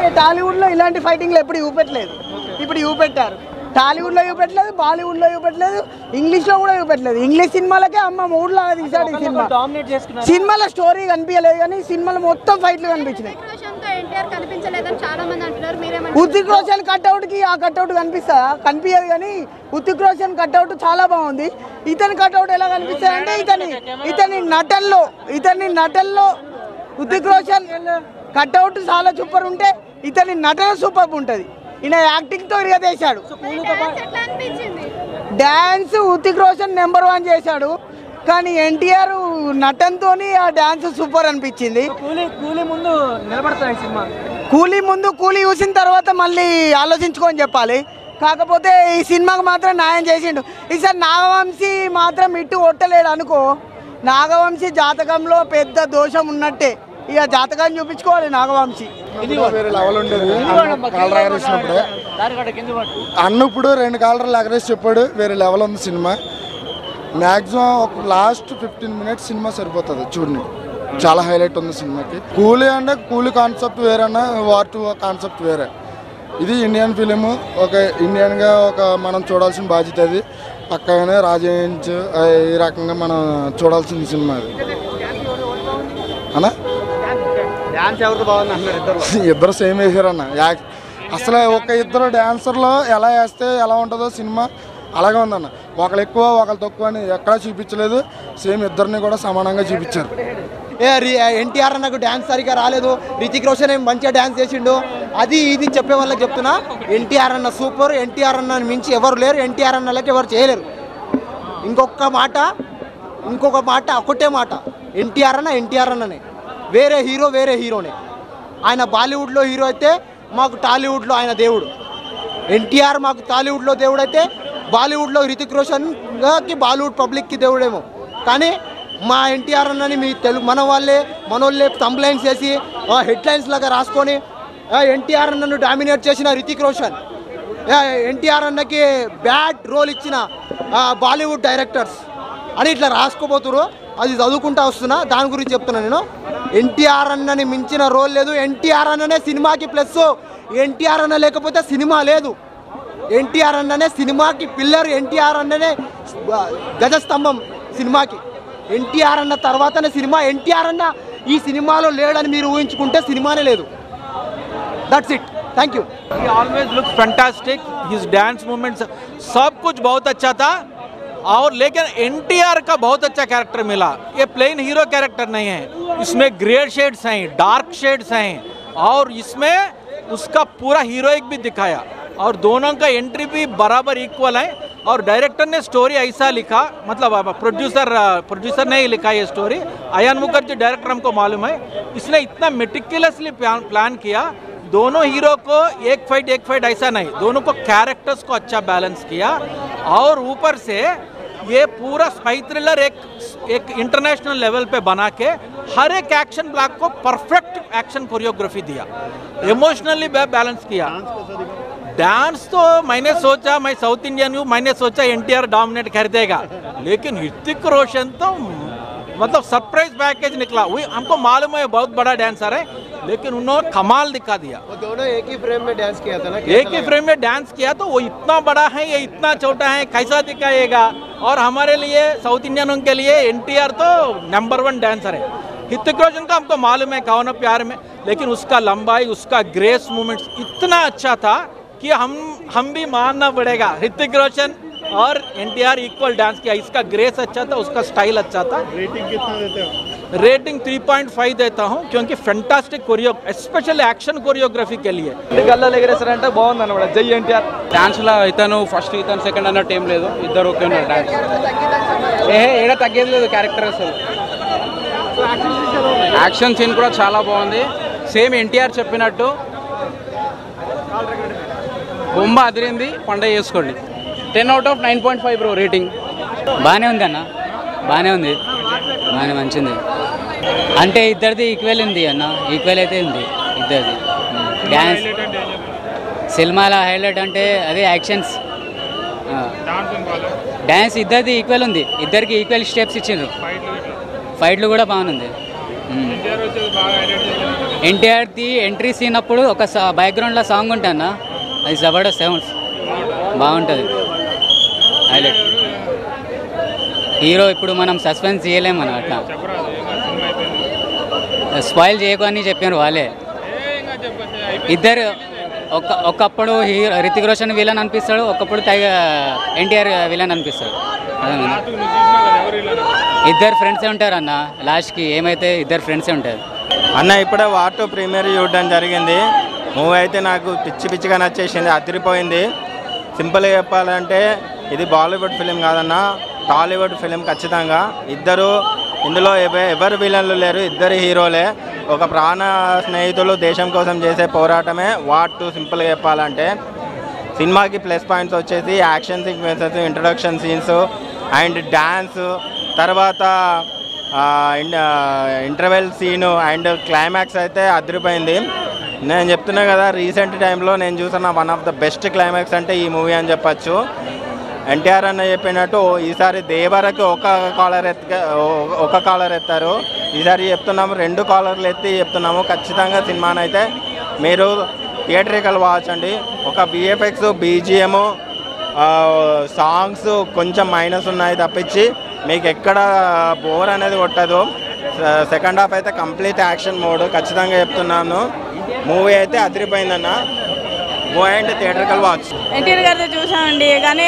కానీ టాలీవుడ్లో ఇలాంటి ఫైటింగ్లు ఎప్పుడు చూపెట్టలేదు. ఇప్పుడు చూపెట్టారు. టాలీవుడ్లో చూపెట్టలేదు, బాలీవుడ్లో చూపెట్టలేదు, ఇంగ్లీష్లో కూడా చూపెట్టలేదు. ఇంగ్లీష్ సినిమాలకే అమ్మ మూడులాగా తీసాడు ఈ సినిమా. సినిమాలో స్టోరీ కనిపించలేదు కానీ సినిమాలో మొత్తం ఫైట్లు కనిపించినాయి. ఉతిక్ రోషన్ కట్అవుట్కి ఆ కట్అవుట్ కనిపించదు కానీ ఉతిక్ రోషన్ కట్అవుట్ చాలా బాగుంది. ఇతని కట్అవుట్ ఎలా కనిపిస్తుంది అంటే ఇతని నటనలో ఉతిక్ రోషన్ కట్అవుట్ చాలా సూపర్ ఉంటే ఇతని నటన సూపర్ ఉంటుంది. ఈయన యాక్టింగ్తో ఇరగదేశాడు. డ్యాన్స్ ఉతిక్ రోషన్ నెంబర్ 1 చేశాడు కానీ ఎన్టీఆర్ నటనతో ఆ డ్యాన్స్ సూపర్ అనిపించింది. కూలీ చూసిన తర్వాత మళ్ళీ ఆలోచించుకొని చెప్పాలి. కాకపోతే ఈ సినిమాకి మాత్రం న్యాయం చేసిండు. ఈసారి నాగవంశీ మాత్రం ఇటు కొట్టలేడు అనుకో. నాగవంశీ జాతకంలో పెద్ద దోషం ఉన్నట్టే. ఇక జాతకాన్ని చూపించుకోవాలి నాగవంశీ. అన్నప్పుడు 2 కాలర్లు ఎగరేసి చెప్పాడు. వేరే లెవెల్ ఉంది సినిమా. మ్యాక్సిమం ఒక లాస్ట్ 15 మినిట్స్ సినిమా సరిపోతుంది చూడండి. చాలా హైలైట్ ఉంది సినిమాకి. కూలీ అంటే కూలీ కాన్సెప్ట్ వేరేనా, వార్ 2 కాన్సెప్ట్ వేరే. ఇది ఇండియన్ ఫిలిము. ఒక ఇండియన్గా మనం చూడాల్సిన బాధ్యత అది. పక్కగానే రాజేంజ్ ఈ రకంగా మనం చూడాల్సిన సినిమా అది అన్న. ఇద్దరు సేమ్ వేసారన్న. అసలు ఒక ఇద్దరు డాన్సర్లో ఎలా వేస్తే ఎలా ఉంటుందో సినిమా అలాగే ఉందన్న. ఒకళ్ళు ఎక్కువ ఒకళ్ళు తక్కువ అని ఎక్కడా చూపించలేదు. సేమ్ ఇద్దరిని కూడా సమానంగా చూపించారు. ఎన్టీఆర్ అన్నకు డ్యాన్స్ సరిగా రాలేదు. రితిక్ రోషన్ ఏం మంచిగా డ్యాన్స్ చేసిండు. అది ఇది చెప్పే వాళ్ళకి చెప్తున్నా, ఎన్టీఆర్ అన్న సూపర్. ఎన్టీఆర్ అన్నని మించి ఎవరు లేరు. ఎన్టీఆర్ అన్నలకి ఎవరు చేయలేరు. ఇంకొక మాట ఒకటే మాట, ఎన్టీఆర్ అన్ననే. వేరే హీరోనే. ఆయన బాలీవుడ్లో హీరో అయితే మాకు టాలీవుడ్లో ఆయన దేవుడు. ఎన్టీఆర్ మాకు టాలీవుడ్లో దేవుడు అయితే బాలీవుడ్లో రితిక్ రోషన్కి బాలీవుడ్ పబ్లిక్కి దేవుడేమో. కానీ మా ఎన్టీఆర్ అన్నని మీ మనోళ్ళే తంబ్లైన్స్ చేసి హెడ్లైన్స్ లాగా రాసుకొని ఎన్టీఆర్ అన్నను డామినేట్ చేసిన రితిక్ రోషన్, ఎన్టీఆర్ అన్నకి బ్యాడ్ రోల్ ఇచ్చిన బాలీవుడ్ డైరెక్టర్స్ అని ఇట్లా రాసుకోబోతురు. అది చదువుకుంటా వస్తున్నా, దాని గురించి చెప్తున్నా నేను. ఎన్టీఆర్ అన్నని మించిన రోల్ లేదు. ఎన్టీఆర్ అన్ననే సినిమాకి ప్లస్. ఎన్టీఆర్ అన్న లేకపోతే సినిమా లేదు. ఎన్టీఆర్ అన్ననే సినిమాకి పిల్లర్. ఎన్టీఆర్ అన్ననే గజస్తంభం సినిమాకి. ఎన్టీఆర్ అన్న తర్వాతనే సినిమా. ఎన్టీఆర్ అన్న ఈ సినిమాలో లేడని మీరు ఊహించుకుంటే సినిమానే లేదు. That's it. Thank you. He always looks fantastic. His dance movements सब कुछ बहुत अच्छा था. और लेकिन एनटीआर का बहुत अच्छा कैरेक्टर मिला. ये प्लेन हीरो कैरेक्टर नहीं है. इसमें ग्रे शेड्स हैं, डार्क शेड्स हैं और इसमें उसका पूरा हीरोइक भी दिखाया. और दोनों का एंट्री भी बराबर इक्वल है. और डायरेक्टर ने स्टोरी ऐसा लिखा, मतलब प्रोड्यूसर ने ही लिखा ये स्टोरी. अयान मुखर्जी डायरेक्टर हमको मालूम है. इसने इतना मेटिकुलसली प्लान किया. दोनों हीरो को एक फाइट ऐसा नहीं, दोनों को कैरेक्टर्स को अच्छा बैलेंस किया. और ऊपर से ये पूरा स्पाई थ्रिलर एक इंटरनेशनल लेवल पे बना के हर एक एक्शन ब्लॉक को परफेक्ट एक्शन कोरियोग्राफी दिया. इमोशनली बैलेंस किया. डांस तो मैंने सोचा, मैं साउथ इंडियन हूँ, मैंने सोचा एनटीआर डोमिनेट कर देगा. लेकिन ऋतिक रोशन तो मतलब सरप्राइज पैकेज निकला. वही हमको मालूम है बहुत बड़ा डांसर है, लेकिन उन्होंने कमाल दिखा दिया. वो दोनों एक ही फ्रेम में डांस किया था ना. एक ही फ्रेम में डांस किया तो वो इतना बड़ा है, ये इतना छोटा है, कैसा दिखाएगा. और हमारे लिए साउथ इंडियनों के लिए एनटीआर तो नंबर 1 डांसर है. ऋतिक रोशन का हमको मालूम है कौन प्यार में, लेकिन उसका लंबाई, उसका ग्रेस मूवमेंट्स इतना अच्छा था कि हम भी मानना पड़ेगा. ऋतिक रोशन और एनटीआर इक्वल डांस किया. इसका ग्रेस अच्छा था, उसका स्टाइल अच्छा था. रेटिंग कितना देते हो? रेटिंग 3.5 देता हूँ, क्योंकि फैंटास्टिक स्पेशल एक्शन कोरियोग्राफी के लिए. అంటే బాగుంది అన్నమాట. జై ఎన్టీఆర్. డాన్స్లో ఇతను ఫస్ట్ ఇతను సెకండ్ అన్నట్టు ఏం లేదు, ఇద్దరు ఓకే ఉన్నారు డాన్స్. ఏడ తగ్గేది లేదు క్యారెక్టర్. అసలు యాక్షన్ సీన్ కూడా చాలా బాగుంది. సేమ్ ఎన్టీఆర్ చెప్పినట్టు బొమ్మ అదిరింది. పండగ చేసుకోండి. 10 out of 9.5 బ్రో రేటింగ్. బాగానే ఉంది అన్న, బాగానే ఉంది, బాగానే మంచిది. అంటే ఇద్దరిది ఈక్వల్ ఉంది అన్న, ఈక్వల్ అయితే ఉంది ఇద్దరిది. డ్యాన్స్ సినిమాలో హైలైట్ అంటే అదే యాక్షన్స్. డ్యాన్స్ ఇద్దరిది ఈక్వల్ ఉంది, ఇద్దరికి ఈక్వల్ స్టెప్స్ ఇచ్చిండ్రు. ఫైట్లు కూడా బాగుంది. ఎన్టీఆర్ది ఎంట్రీ సీన్ అప్పుడు ఒక బ్యాక్గ్రౌండ్లో సాంగ్ ఉంటుందన్న, అది జబర్దస్త్ సౌండ్స్ బాగుంటుంది, హైలైట్. హీరో ఇప్పుడు మనం సస్పెన్స్ చేయలేము మనం, అట్లా స్పాయిల్ చేయకొని చెప్పారు వాళ్ళే. ఇద్దరు ఒకప్పుడు హీరో రితిక్ రోషన్ విలన్ అనిపిస్తాడు, ఒకప్పుడు ఎన్టీఆర్ విలన్ అనిపిస్తాడు. ఇద్దరు ఫ్రెండ్సే ఉంటారు అన్న, లాస్ట్కి ఏమైతే ఇద్దరు ఫ్రెండ్సే ఉంటారు అన్న. ఇప్పుడే వార్ 2 ప్రీమియర్ చూడడం జరిగింది. మూవీ అయితే నాకు పిచ్చిగా నచ్చేసింది, అదిరిపోయింది. సింపుల్గా చెప్పాలంటే ఇది బాలీవుడ్ ఫిలిం కాదన్న, టాలీవుడ్ ఫిలిం ఖచ్చితంగా. ఇద్దరు ఇందులో ఎవరు విలన్లు లేరు, ఇద్దరు హీరోలే. ఒక ప్రాణ స్నేహితులు దేశం కోసం చేసే పోరాటమే వార్ 2. సింపుల్గా చెప్పాలంటే సినిమాకి ప్లస్ పాయింట్స్ వచ్చేసి action sequences, introduction scenes and dance, తర్వాత ఇంటర్వెల్ సీను అండ్ క్లైమాక్స్ అయితే అదిరిపోయింది. నేను చెప్తున్నా కదా, రీసెంట్ టైంలో నేను చూసిన one of the best climax అంటే ఈ మూవీ అని చెప్పచ్చు. ఎన్టీఆర్ అన్న చెప్పినట్టు ఈసారి దేవరకి ఒక కాలర్ ఎత్తారు, ఈసారి చెప్తున్నాము 2 కాలర్లు ఎత్తి చెప్తున్నాము. ఖచ్చితంగా సినిమానైతే మీరు థియేటరికల్ వాచ్ అండి. ఒక విఎఫ్ఎక్స్, బీజిఎం, సాంగ్స్ కొంచెం మైనస్ ఉన్నాయి తప్పించి మీకు ఎక్కడ బోర్ అనేది కొట్టదు. సెకండ్ హాఫ్ అయితే కంప్లీట్ యాక్షన్ మోడ్, ఖచ్చితంగా చెప్తున్నాను. మూవీ అయితే అదిరిపోయిందన్న. Go and theatrical watch. NTR గారితో చూసామండి, కానీ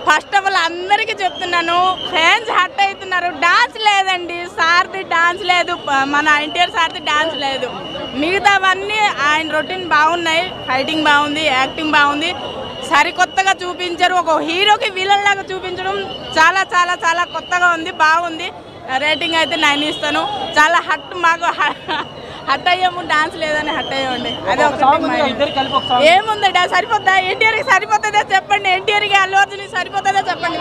ఫస్ట్ ఆఫ్ ఆల్ అందరికీ చెప్తున్నాను, ఫ్యాన్స్ హట్ అవుతున్నారు. డాన్స్ లేదండి, సార్ది డాన్స్ లేదు, మన ఎన్టీఆర్ సార్ది డాన్స్ లేదు. మిగతావన్నీ ఆయన రొటీన్ బాగున్నాయి, ఫైటింగ్ బాగుంది, యాక్టింగ్ బాగుంది. సరికొత్తగా చూపించారు, ఒక హీరోకి విలన్ లాగా చూపించడం చాలా చాలా చాలా కొత్తగా ఉంది, బాగుంది. రేటింగ్ అయితే 9 ఇస్తాను. చాలా మాకు హట్ అయ్యాము, డాన్స్ లేదని హట్ అయ్యామండి. అదే ఏముంది సరిపోద్దా? ఎన్టీఆర్కి సరిపోతుందా చెప్పండి, ఎన్టీఆర్కి అల్లు అర్జున్కి సరిపోతుందా చెప్పండి.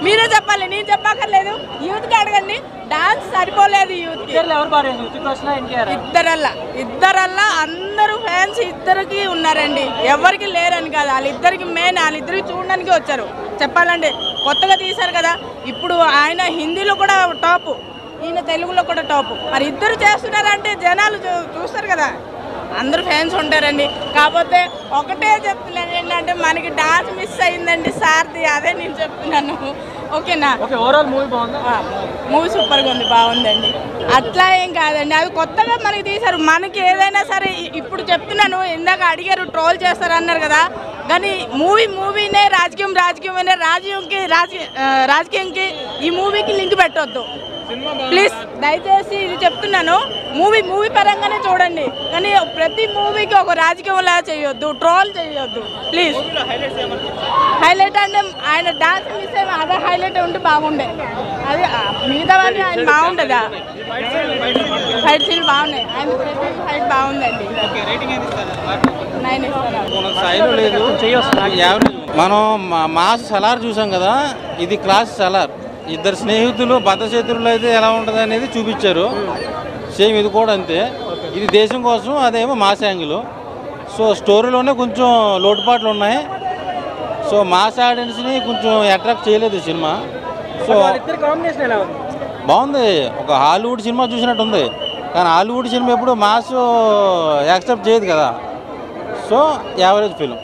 మీరే చెప్పాలి, నేను చెప్పక్కర్లేదు. యూత్కి అడగండి, డాన్స్ సరిపోలేదు యూత్కి. ఇద్దరల్లా అందరూ ఫ్యాన్స్ ఇద్దరికి ఉన్నారండి, ఎవరికి లేరని కాదు, వాళ్ళిద్దరికి మెయిన్, వాళ్ళిద్దరికి చూడడానికి వచ్చారు. చెప్పాలంటే కొత్తగా తీశారు కదా, ఇప్పుడు ఆయన హిందీలో కూడా టాప్, ఈయన తెలుగులో కూడా టాప్. మరి ఇద్దరు చేస్తున్నారంటే జనాలు చూస్తారు కదా, అందరూ ఫ్యాన్స్ ఉంటారండి. కాకపోతే ఒకటే చెప్తున్నాను ఏంటంటే, మనకి డాన్స్ మిస్ అయిందండి సార్ది, అదే నేను చెప్తున్నాను. ఓకేనా? మూవీ సూపర్గా ఉంది, బాగుందండి. అట్లా ఏం కాదండి, అది కొత్తగా మనకి తీశారు. మనకి ఏదైనా సరే ఇప్పుడు చెప్తున్నాను, ఇందాక అడిగారు ట్రోల్ చేస్తారు అన్నారు కదా, కానీ మూవీనే రాజకీయమైనా రాజకీయంకి ఈ మూవీకి లింక్ పెట్టొద్దు ప్లీజ్. దయచేసి ఇది చెప్తున్నాను, మూవీ పరంగానే చూడండి, కానీ ప్రతి మూవీకి ఒక రాజకీయంలా చేయొద్దు, ట్రోల్ చేయొద్దు ప్లీజ్. హైలైట్ అంటే ఆయన డాన్స్ మిస్ అయ్యి అదే హైలైట్ ఉంటే బాగుండే, అది మిగతావన్నీ ఆయన బాగుంటుందా? ఫైట్ సీన్ బాగున్నాయి, ఆయన ప్రతి ఫైట్ బాగుందండి. 9 ఇస్తాను. మనం మాస్ సలార్ చూసాం కదా, ఇది క్లాస్ సలార్. ఇద్దరు స్నేహితులు భద్రశత్రులు అయితే ఎలా ఉంటుంది అనేది చూపించారు. సేమ్ ఇది కూడా అంతే, ఇది దేశం కోసం, అదేమో మాస్ యాంగిల్. సో స్టోరీలోనే కొంచెం లోటుపాట్లు ఉన్నాయి. సో మాస్ ఆడియన్స్ని కొంచెం అట్రాక్ట్ చేయలేదు ఈ సినిమా. సో బాగుంది, ఒక హాలీవుడ్ సినిమా చూసినట్టు ఉంది, కానీ హాలీవుడ్ సినిమా ఎప్పుడు మాస్ యాక్సెప్ట్ చేయదు కదా. So average film.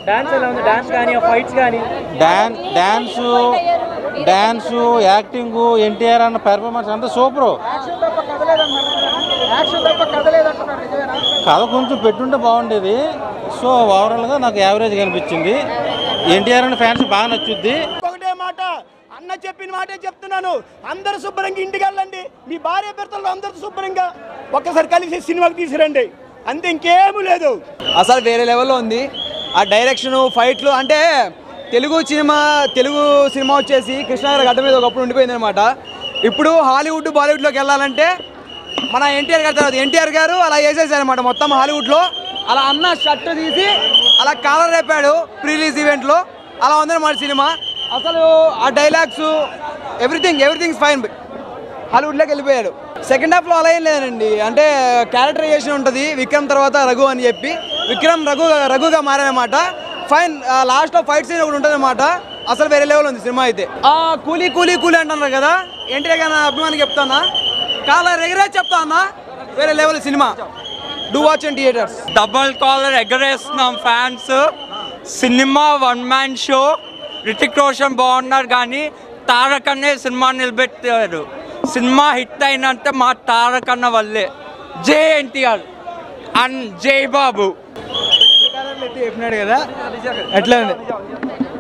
Dance, acting, NTR అన్న పెర్ఫార్మెన్స్ అంతా సూపరు. కథ కొంచెం పెట్టుంటే బాగుండేది. సో ఓవరాల్గా నాకు యావరేజ్ కనిపించింది. ఎన్టీఆర్ అన్న ఫ్యాన్స్ బాగా నచ్చుద్ది. ఒకటే మాట, అన్న చెప్పిన మాటే చెప్తున్నాను, అందరూ శుభ్రంగా ఇంటికి వెళ్ళండి, మీ భార్య భర్తలు అందరూ శుభ్రంగా ఒక్కసారి కలిసి సినిమాకి తీసుకురండి, అంతే, ఇంకేమీ లేదు. అసలు వేరే లెవెల్లో ఉంది. ఆ డైరెక్షన్, ఫైట్లు, అంటే తెలుగు సినిమా వచ్చేసి కృష్ణాగారి గడ్డ మీద ఒకప్పుడు ఉండిపోయింది అనమాట. ఇప్పుడు హాలీవుడ్, బాలీవుడ్లోకి వెళ్ళాలంటే మన ఎన్టీఆర్ గారి తర్వాత ఎన్టీఆర్ గారు అలా వేసేసారనమాట మొత్తం హాలీవుడ్లో. అలా అన్న షర్ట్ తీసి అలా కాలర్ రేపాడు ప్రీ రిలీజ్ ఈవెంట్లో, అలా ఉందన్నమాట సినిమా. అసలు ఆ డైలాగ్స్ ఎవ్రీథింగ్ ఫైన్. హాలీవుడ్లోకి వెళ్ళిపోయాడు. సెకండ్ హాఫ్లో అలా ఏం లేదండి, అంటే క్యారెక్టరైజేషన్ ఉంటుంది. విక్రమ్ తర్వాత రఘు అని చెప్పి విక్రమ్ రఘుగా మారారనమాట. ఫైన్. లాస్ట్లో ఫైట్ సీన్ ఒకటి ఉంటుంది అనమాట, అసలు వేరే లెవెల్ ఉంది సినిమా అయితే. కూలీ అంటున్నారు కదా, ఎన్టీఆర్ గారి అభిమానికి చెప్తానా, కాలర్ ఎగిరే చెప్తా అన్న, వేరే లెవెల్ సినిమా. Do watch in theatres. Double collar ఎగరేస్తున్నాం ఫ్యాన్స్. సినిమా one man show. Hrithik Roshan బాగున్నారు కానీ తారక్ అనే సినిమా నిలబెట్టారు. సినిమా హిట్ అయినంత మా తారక్ అన్న వల్లే. జై ఎన్టీఆర్ అండ్ జై బాబు. చెప్పినాడు కదా ఎట్లా ఉంది.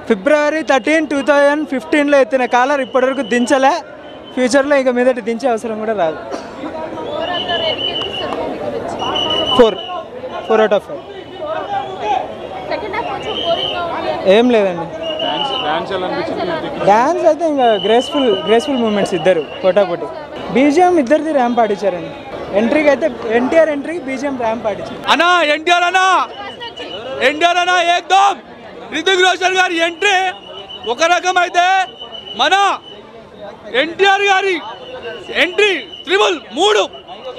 February 13, 2015లో ఎత్తిన కాలర్ ఇప్పటివరకు దించలే. ఫ్యూచర్లో ఇక మీదటి దించే అవసరం కూడా రాదు. 4 out of 5. ఏం లేదండి. డ్యాన్స్ అయితే ఇంకా గ్రేస్ఫుల్ మూమెంట్స్ ఇద్దరు పోటాపోటీ. బీజిఎం ఇద్దరిది ర్యాంప్ ఆడించారండి. ఎంట్రీకి అయితే ఎన్టీఆర్ ఎంట్రీకి బీజిఎం ర్యాంప్ ఆడించారు. అన్నా ఎన్టీఆర్ అన్నా ఏకదమ్. రితిక్ రోషన్ గారి ఎంట్రీ ఒక రకం అయితే మన ఎన్టీఆర్ గారి ఎంట్రీ త్రిబుల్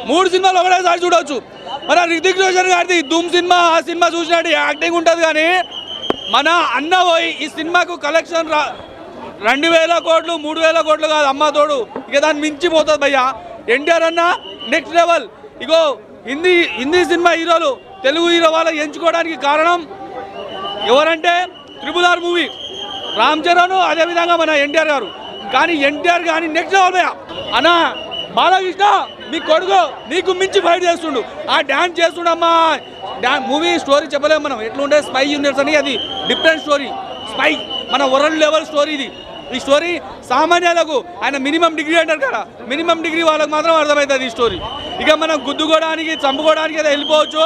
మూడు సినిమాలు ఒకటేసారి చూడవచ్చు. మన రితిక్ రోషన్ గారిది ధూమ్ సినిమా ఆ సినిమా చూసినట్టు యాక్టింగ్ ఉంటుంది కానీ మన అన్న పోయి ఈ సినిమాకు కలెక్షన్ 2000 కోట్లు 3000 కోట్లు కాదు అమ్మ తోడు ఇక దాన్ని మించిపోతుంది భయ్యా. ఎన్టీఆర్ అన్న నెక్స్ట్ లెవెల్. ఇగో హిందీ సినిమా హీరోలు తెలుగు హీరో వాళ్ళకి ఎంచుకోవడానికి కారణం ఎవరంటే RRR మూవీ, రామ్ చరణ్, అదేవిధంగా మన ఎన్టీఆర్ గారు. కానీ ఎన్టీఆర్ కానీ నెక్స్ట్ లెవెల్ భయ్యా. అన్న బాలకృష్ణ మీ కొడుకు నీకు మించి ఫైట్ చేస్తుండు, ఆ డ్యాన్స్ చేస్తుండమ్మా. మూవీ స్టోరీ చెప్పలేము మనం ఎట్లుంటే స్పై యూనివర్స్ అని, అది డిఫరెంట్ స్టోరీ. స్పై మన వరల్డ్ లెవెల్ స్టోరీ ఇది. ఈ స్టోరీ సామాన్యాలకు ఆయన మినిమం డిగ్రీ అంటారు కదా, మినిమం డిగ్రీ వాళ్ళకి మాత్రం అర్థమవుతుంది ఈ స్టోరీ. ఇక మనం గుద్దుకోవడానికి చంపుకోవడానికి అయితే వెళ్ళిపోవచ్చు.